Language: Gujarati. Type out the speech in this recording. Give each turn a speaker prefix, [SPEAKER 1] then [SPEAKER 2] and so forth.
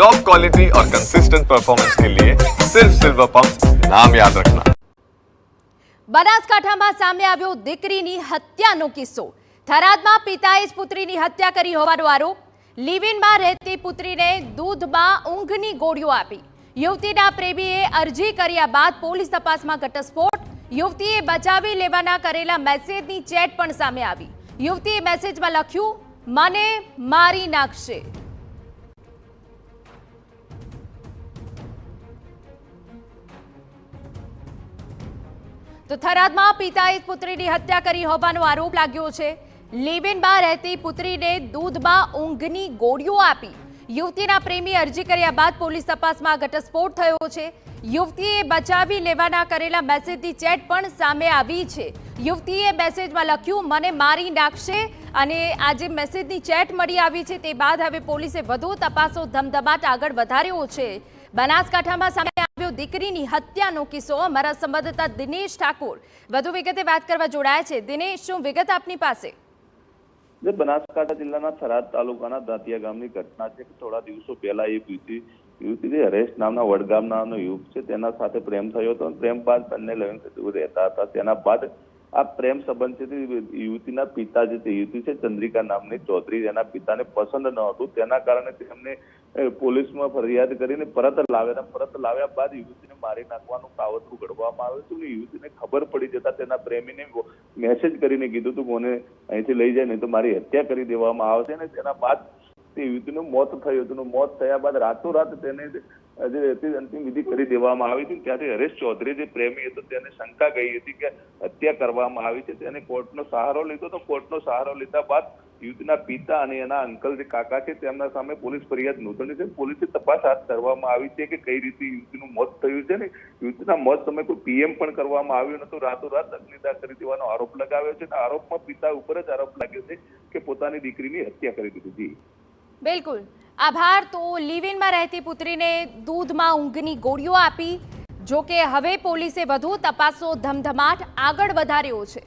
[SPEAKER 1] टॉप क्वालिटी और कंसिस्टेंट परफॉर्मेंस के लिए सिर्फ सिल्वर पंप नाम याद रखना।
[SPEAKER 2] બનાસકાંઠામાં સામે આવ્યો દીકરીની હત્યાનો કિસ્સો। થરાદમાં પિતાએ જ પુત્રીની હત્યા કરી હોવાનો આરોપ। લિવ-ઇનમાં રહેતી પુત્રીને દૂધમાં ઊંઘની ગોળીઓ આપી। યુવતીના પ્રેમીએ અરજી કર્યા બાદ પોલીસ તપાસમાં ઘટસ્ફોટ। યુવતીએ બચાવી લેવાના કરેલા મેસેજની ચેટ પણ સામે આવી। યુવતીએ મેસેજમાં લખ્યું, મને મારી નાખશે। તો થરાદમાં પિતાએ પુત્રીની હત્યા કરી હોવાનો આરોપ લાગ્યો છે। લિવ-ઇનમાં રહેતી પુત્રીને દૂધમાં ઊંઘની ગોળીઓ આપી। યુવતીના પ્રેમી અરજી કર્યા બાદ પોલીસ તપાસમાં ઘટસ્ફોટ થયો છે। યુવતીએ બચાવી લેવાના કરેલા મેસેજની ચેટ પણ સામે આવી છે। યુવતીએ મેસેજમાં લખ્યું, મને મારી નાખશે, અને આ જે મેસેજની ચેટ મળી આવી છે તે બાદ હવે પોલીસે વધુ તપાસો ધમધમાટ આગળ વધાર્યો છે। બનાસકાંઠામાં સામે આવ્યો દીકરીની હત્યાનો કિસ્સો। અમારા સંવાદદાતા દિનેશ ઠાકોર વધુ વિગતે વાત કરવા જોડાયા છે। દિનેશ, શું વિગત આપની પાસે?
[SPEAKER 3] બનાસકાંઠા જિલ્લાના થરાદ તાલુકાના દાંતિયા ગામની ઘટના છે કે થોડા દિવસો પહેલા એક યુવતી હરેશ નામના વડગામનો યુવક છે, તેના સાથે પ્રેમ થયો હતો। પ્રેમ બાદ બંને લગ્ન રહેતા હતા। તેના બાદ આ પ્રેમ સંબંધ છે યુવતીના પિતા જે યુવતી છે ચંદ્રિકા નામની ચૌધરી, એના પિતાને પસંદ ન હતું। તેના કારણે તેમને પોલીસમાં ફરિયાદ કરીને પરત લાવ્યા બાદ યુવતીને મારી નાખવાનું કાવતરું ઘડવામાં આવ્યું હતું। યુવતીને ખબર પડી જતા તેના પ્રેમીને મેસેજ કરીને કીધું હતું, મને અહીંથી લઈ જાય નહીં તો મારી હત્યા કરી દેવામાં આવશે। અને તેના બાદ તે યુવતીનું મોત થયું હતું। મોત થયા બાદ રાતોરાત તેને જે અંતિમ વિધિ કરી દેવામાં આવી હતી। ત્યાંથી હરેશ ચૌધરી જે પ્રેમી હતો તેને શંકા ગઈ હતી કે હત્યા કરવામાં આવી છે। તેને કોર્ટનો સહારો લીધો તો કોર્ટનો સહારો લીધા બાદ યુવતીના પિતા અને એના અંકલ જે કાકા છે તેમના સામે પોલીસ ફરિયાદ નોંધણી છે। પોલીસે તપાસ હાથ ધરવામાં આવી છે કે કઈ રીતે યુવતીનું મોત થયું છે। ને યુવતીના મોત સમયે કોઈ પીએમ પણ કરવામાં આવ્યું નતું। રાતોરાત અગ્નિદાહ કરી દેવાનો આરોપ લગાવ્યો છે। આરોપમાં પિતા ઉપર જ આરોપ લાગ્યો છે કે પોતાની દીકરીની હત્યા કરી દીધી।
[SPEAKER 2] બિલકુલ, આભાર। તો લિવ-ઇનમાં રહેતી પુત્રીને દૂધમાં ઊંઘની ગોળીઓ આપી। જો કે હવે પોલીસે વધુ તપાસો ધમધમાટ આગળ વધાર્યો છે।